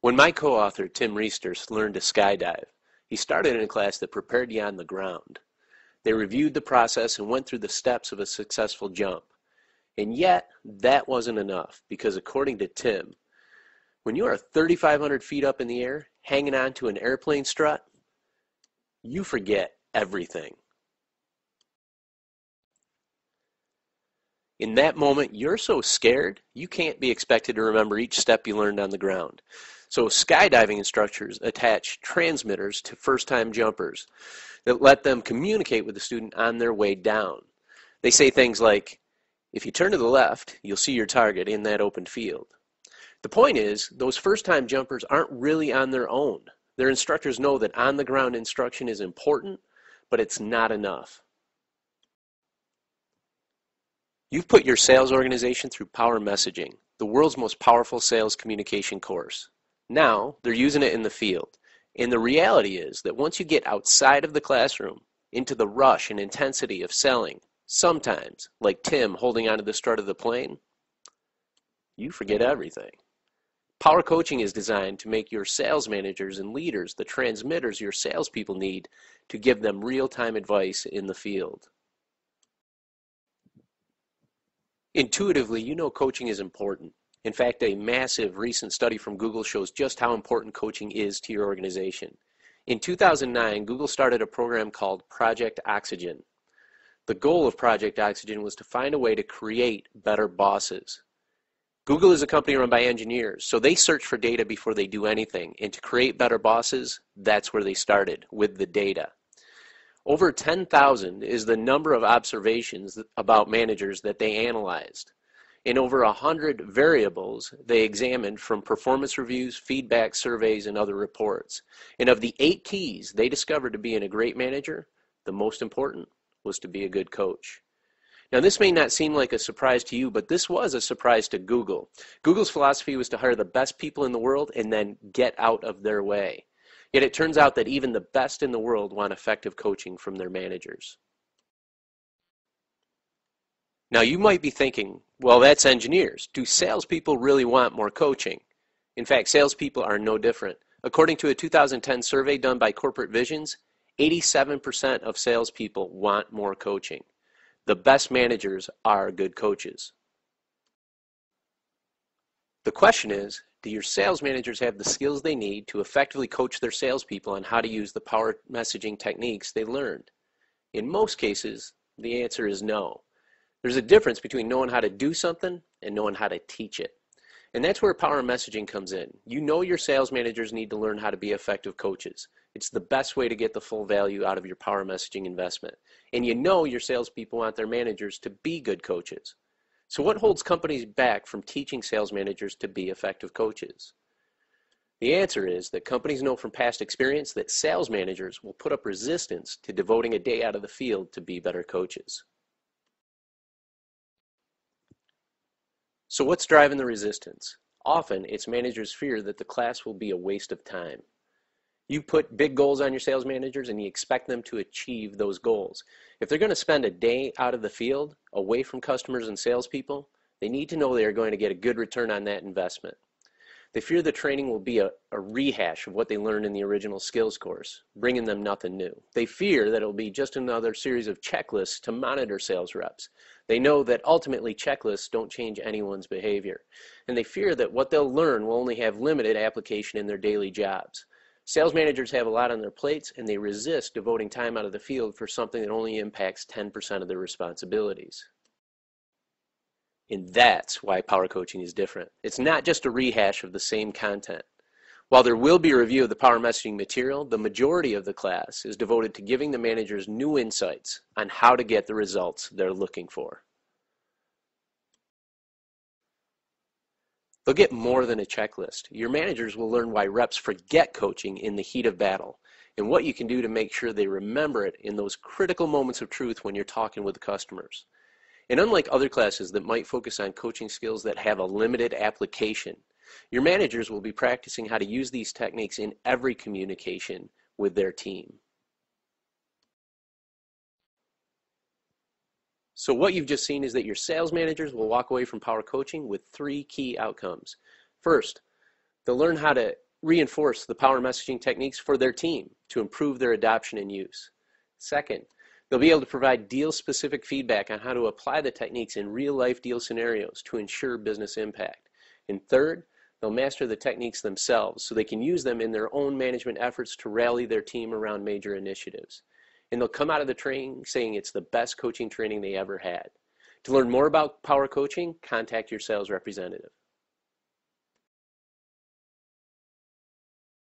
When my co-author Tim Reesters learned to skydive, he started in a class that prepared you on the ground. They reviewed the process and went through the steps of a successful jump. And yet, that wasn't enough, because according to Tim, when you are 3,500 feet up in the air, hanging on to an airplane strut, you forget everything. In that moment, you're so scared, you can't be expected to remember each step you learned on the ground. So skydiving instructors attach transmitters to first-time jumpers that let them communicate with the student on their way down. They say things like, if you turn to the left, you'll see your target in that open field. The point is, those first-time jumpers aren't really on their own. Their instructors know that on-the-ground instruction is important, but it's not enough. You've put your sales organization through Power Messaging, the world's most powerful sales communication course. Now, they're using it in the field. And the reality is that once you get outside of the classroom, into the rush and intensity of selling, sometimes, like Tim holding onto the strut of the plane, you forget everything. Power Coaching is designed to make your sales managers and leaders the transmitters your salespeople need to give them real-time advice in the field. Intuitively, you know coaching is important. In fact, a massive recent study from Google shows just how important coaching is to your organization. In 2009, Google started a program called Project Oxygen. The goal of Project Oxygen was to find a way to create better bosses. Google is a company run by engineers, so they search for data before they do anything. And to create better bosses, that's where they started, with the data. Over 10,000 is the number of observations about managers that they analyzed. In over 100 variables they examined from performance reviews, feedback surveys, and other reports. And of the 8 keys they discovered to being a great manager, the most important was to be a good coach. Now, this may not seem like a surprise to you, but this was a surprise to Google. Google's philosophy was to hire the best people in the world and then get out of their way. Yet it turns out that even the best in the world want effective coaching from their managers. Now, you might be thinking, well, that's engineers. Do salespeople really want more coaching? In fact, salespeople are no different. According to a 2010 survey done by Corporate Visions, 87% of salespeople want more coaching. The best managers are good coaches. The question is, do your sales managers have the skills they need to effectively coach their salespeople on how to use the power messaging techniques they learned? In most cases, the answer is no. There's a difference between knowing how to do something and knowing how to teach it. And that's where power messaging comes in. You know your sales managers need to learn how to be effective coaches. It's the best way to get the full value out of your power messaging investment. And you know your salespeople want their managers to be good coaches. So what holds companies back from teaching sales managers to be effective coaches? The answer is that companies know from past experience that sales managers will put up resistance to devoting a day out of the field to be better coaches. So what's driving the resistance? Often it's managers' fear that the class will be a waste of time. You put big goals on your sales managers and you expect them to achieve those goals. If they're going to spend a day out of the field, away from customers and salespeople, they need to know they are going to get a good return on that investment. They fear the training will be a rehash of what they learned in the original skills course, bringing them nothing new. They fear that it will be just another series of checklists to monitor sales reps. They know that ultimately checklists don't change anyone's behavior. And they fear that what they'll learn will only have limited application in their daily jobs. Sales managers have a lot on their plates, and they resist devoting time out of the field for something that only impacts 10% of their responsibilities. And that's why power coaching is different. It's not just a rehash of the same content. While there will be a review of the power messaging material, the majority of the class is devoted to giving the managers new insights on how to get the results they're looking for. They'll get more than a checklist. Your managers will learn why reps forget coaching in the heat of battle and what you can do to make sure they remember it in those critical moments of truth when you're talking with the customers. And unlike other classes that might focus on coaching skills that have a limited application, your managers will be practicing how to use these techniques in every communication with their team. So what you've just seen is that your sales managers will walk away from power coaching with 3 key outcomes. First, they'll learn how to reinforce the power messaging techniques for their team to improve their adoption and use. Second, they'll be able to provide deal-specific feedback on how to apply the techniques in real-life deal scenarios to ensure business impact. And third, they'll master the techniques themselves so they can use them in their own management efforts to rally their team around major initiatives. And they'll come out of the training saying it's the best coaching training they ever had. To learn more about power coaching, contact your sales representative.